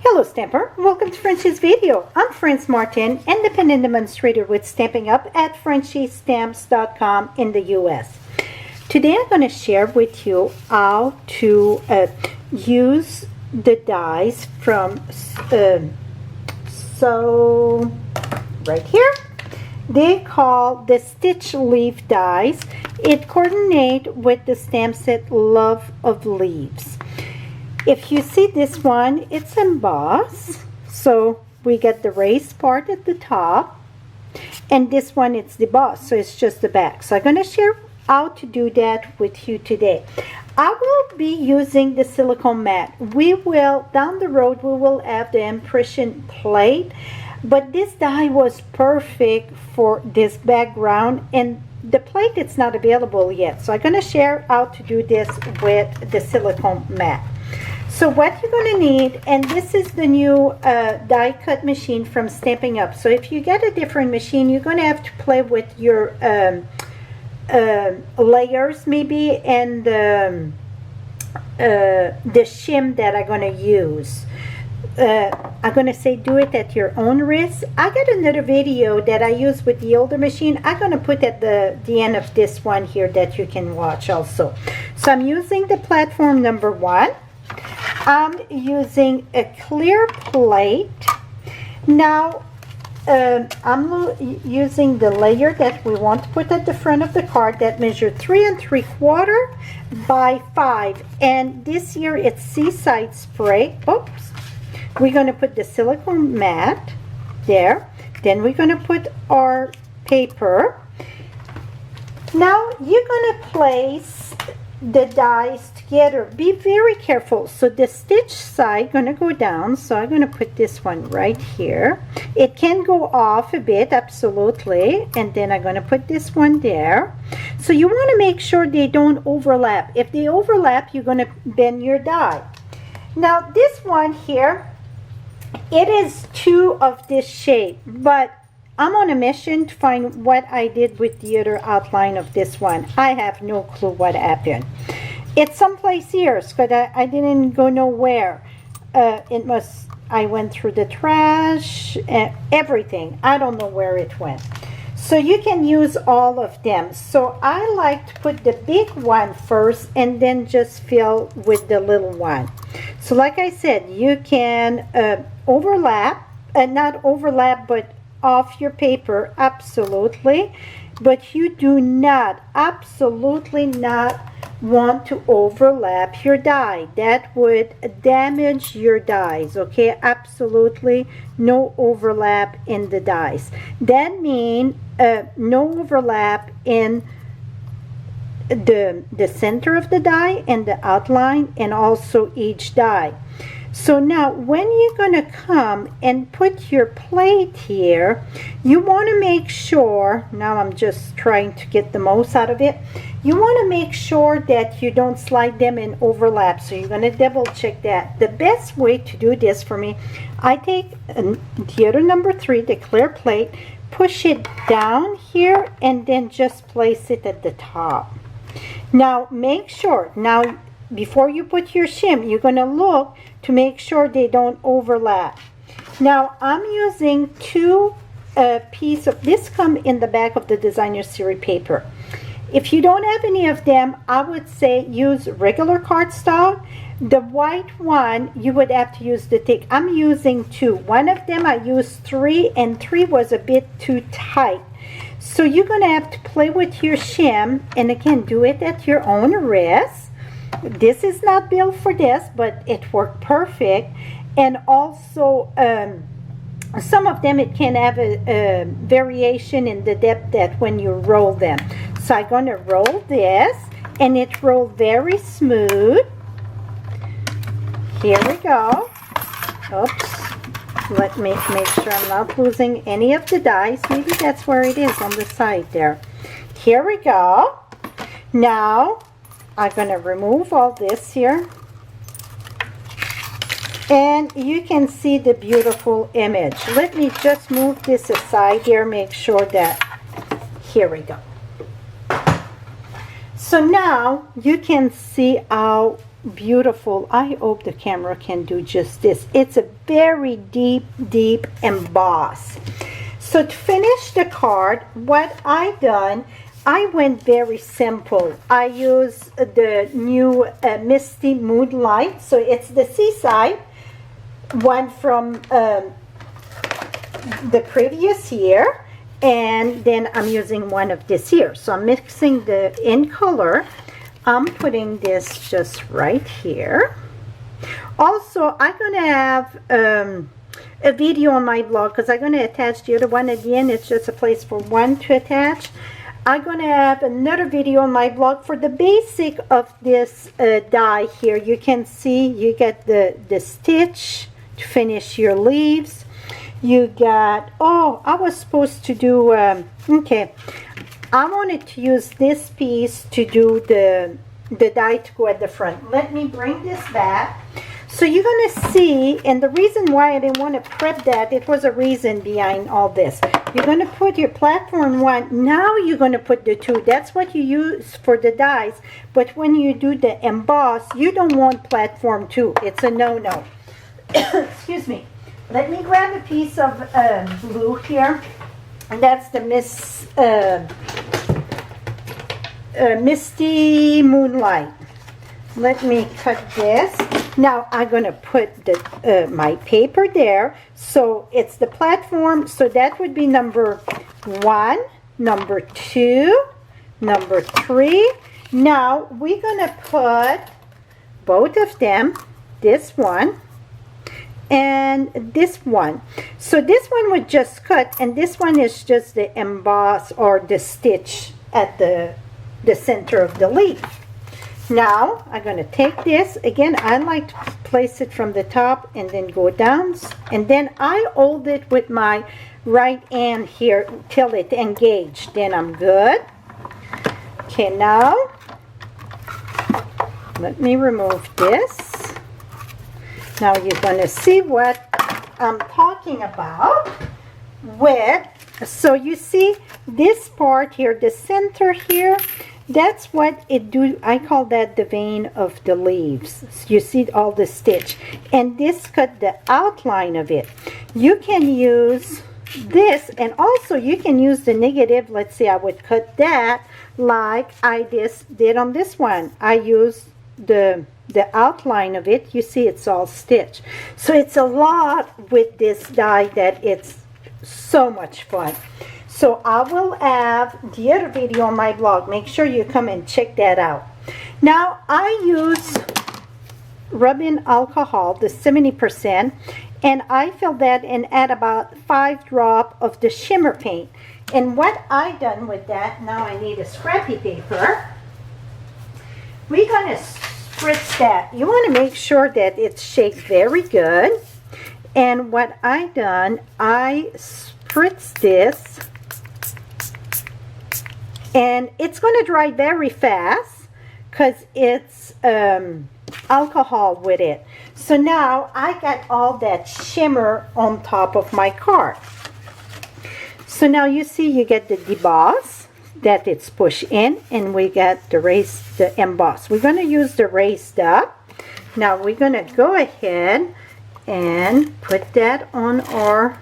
Hello Stamper, welcome to Frenchie's video. I'm France Martin, independent demonstrator with Stampin' Up at FrenchieStamps.com in the US. Today I'm going to share with you how to use the dies from right here. They call the stitch leaf dies. It coordinates with the stamp set Love of Leaves. If you see this one, it's embossed, so we get the raised part at the top, and this one it's debossed, so it's just the back. So I'm going to share how to do that with you today. I will be using the silicone mat. We will, down the road, we will have the impression plate, but this die was perfect for this background, and the plate it's not available yet. So I'm going to share how to do this with the silicone mat. So what you're going to need, and this is the new die cut machine from Stampin' Up. So if you get a different machine, you're going to have to play with your layers maybe, and the shim that I'm going to use. I'm going to say do it at your own risk. I got another video that I use with the older machine. I'm going to put at the end of this one here that you can watch also. So I'm using the platform number 1. I'm using a clear plate. Now I'm using the layer that we want to put at the front of the card that measures 3 3/4 by 5, and this here it's Seaside Spray. Oops. We're going to put the silicone mat there. Then we're going to put our paper. Now you're going to place the dies together. Be very careful. So the stitch side going to go down, so I'm going to put this one right here. It can go off a bit, absolutely, and then I'm going to put this one there. So you want to make sure they don't overlap. If they overlap, you're going to bend your die. Now this one here, it is 2 of this shape, but I'm on a mission to find what I did with the other outline of this one. I have no clue what happened. It's someplace here, because I didn't go nowhere. I went through the trash, everything. I don't know where it went. So you can use all of them. So I like to put the big one first and then just fill with the little one. So like I said, you can overlap, not overlap, but off your paper, absolutely, but you do not, absolutely not want to overlap your die. That would damage your dies, okay? Absolutely no overlap in the dies. That means no overlap in the center of the die and the outline, and also each die. So now when you're going to come and put your plate here, you want to make sure, now I'm just trying to get the most out of it, you want to make sure that you don't slide them and overlap. So you're going to double check that. The best way to do this for me, I take the other number 3, the clear plate, push it down here, and then just place it at the top. Now make sure, now before you put your shim, you're going to look to make sure they don't overlap. Now I'm using 2 pieces of this, come in the back of the designer series paper. If you don't have any of them, I would say use regular cardstock. The white one, you would have to use the thick. I'm using 2. One of them I used 3, and 3 was a bit too tight. So you're going to have to play with your shim, and again, do it at your own risk. This is not built for this, but it worked perfect. And also some of them, it can have a variation in the depth that when you roll them. So I'm going to roll this, and it rolled very smooth. Here we go. Oops. Let me make sure I'm not losing any of the dies. Maybe that's where it is, on the side there. Here we go. Now I'm going to remove all this here, and you can see the beautiful image. Let me just move this aside here, make sure that, here we go. So now you can see how beautiful. I hope the camera can do just this. It's a very deep, deep emboss. So to finish the card, what I done, I went very simple. I used the new Misty Moonlight. So it's the seaside one from the previous year. And then I'm using one of this here. So I'm mixing the in color. I'm putting this just right here. Also, I'm going to have a video on my blog because I'm going to attach the other one at the end. It's just a place for one to attach. I'm going to have another video on my blog for the basic of this die here. You can see you get the stitch to finish your leaves. You got, oh, I was supposed to do, okay, I wanted to use this piece to do the die to go at the front. Let me bring this back. So you're going to see, and the reason why I didn't want to prep that, it was a reason behind all this. You're going to put your platform one, now you're going to put the two. That's what you use for the dies. But when you do the emboss, you don't want platform two. It's a no-no. Excuse me. Let me grab a piece of blue here, and that's the Misty Moonlight. Let me cut this. Now I'm going to put the my paper there. So it's the platform. So that would be number 1, number 2, number 3. Now we're going to put both of them, this one and this one. So this one would just cut, and this one is just the emboss or the stitch at the center of the leaf. Now I'm going to take this again. I like to place it from the top and then go down, and then I hold it with my right hand here till it engaged. Then I'm good. Okay, now let me remove this. Now you're going to see what I'm talking about with, so you see this part here, the center here, that's what it do. I call that the vein of the leaves. So you see all the stitch, and this cut the outline of it. You can use this, and also you can use the negative. Let's say I would cut that like I just did on this one. I used the outline of it. You see it's all stitched. So it's a lot with this die that it's so much fun. So I will have the other video on my blog. Make sure you come and check that out. Now I use rubbing alcohol, the 70%, and I fill that and add about 5 drops of the shimmer paint. And what I done with that, now I need a scrappy paper. We're going to spritz that. You want to make sure that it's shaped very good. And what I done, I spritz this, and it's going to dry very fast because it's alcohol with it. So now I got all that shimmer on top of my card. So now you see you get the deboss that it's pushed in, and we got the emboss. We're going to use the raised up. Now we're going to go ahead and put that on our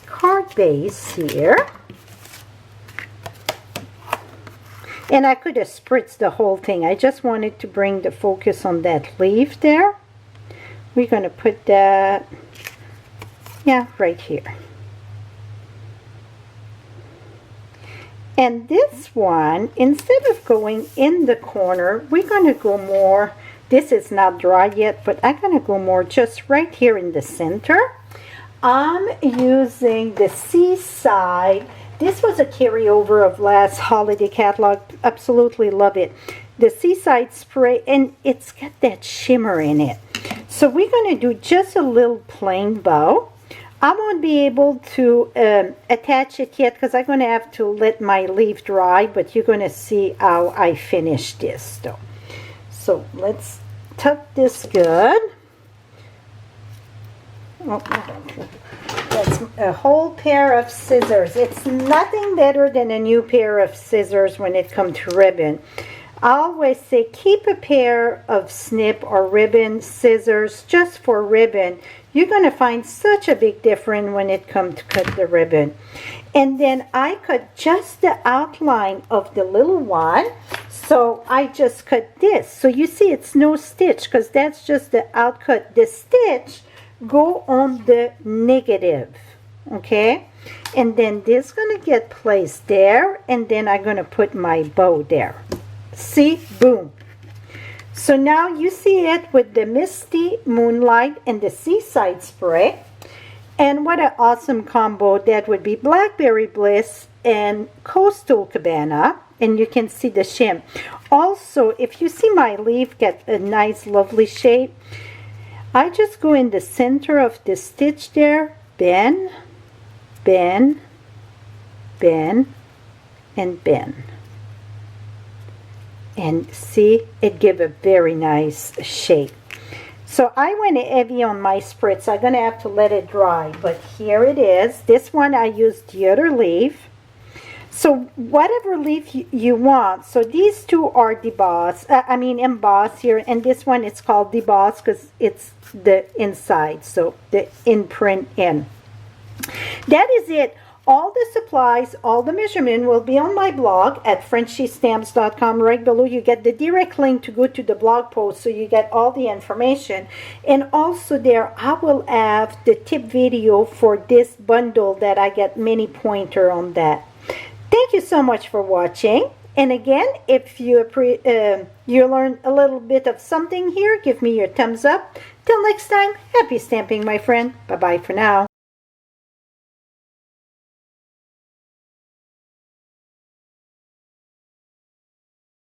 card base here. And I could have spritzed the whole thing. I just wanted to bring the focus on that leaf there. We're going to put that, yeah, right here. And this one, instead of going in the corner, we're going to go more, this is not dry yet, but I'm going to go more just right here in the center. I'm using the Seaside. This was a carryover of last holiday catalog. Absolutely love it. The Seaside spray, and it's got that shimmer in it. So we're going to do just a little plain bow. I won't be able to attach it yet because I'm going to have to let my leaf dry, but you're going to see how I finish this though. So let's tuck this good. Oh, that's a whole pair of scissors. It's nothing better than a new pair of scissors when it comes to ribbon. I always say keep a pair of snip or ribbon scissors just for ribbon. You're going to find such a big difference when it comes to cut the ribbon. And then I cut just the outline of the little one. So I just cut this. So you see it's no stitch because that's just the outcut. The stitch go on the negative. Okay? And then this going to get placed there. And then I'm going to put my bow there. See? Boom. So now you see it with the Misty Moonlight and the Seaside Spray. And what an awesome combo that would be Blackberry Bliss and Coastal Cabana. And you can see the shim. Also, if you see my leaf get a nice lovely shape, I just go in the center of the stitch there, bend, bend, bend, and bend. And see, it give a very nice shape. So I went heavy on my spritz. I'm going to have to let it dry. But here it is. This one I used the other leaf. So whatever leaf you want. So these two are emboss here. And this one it's called deboss because it's the inside. So the imprint in. That is it. All the supplies, all the measurement will be on my blog at FrenchieStamps.com. Right below you get the direct link to go to the blog post so you get all the information. And also there I will have the tip video for this bundle that I get many pointer on that. Thank you so much for watching. And again, if you learned a little bit of something here, give me your thumbs up. Till next time, happy stamping, my friend. Bye-bye for now.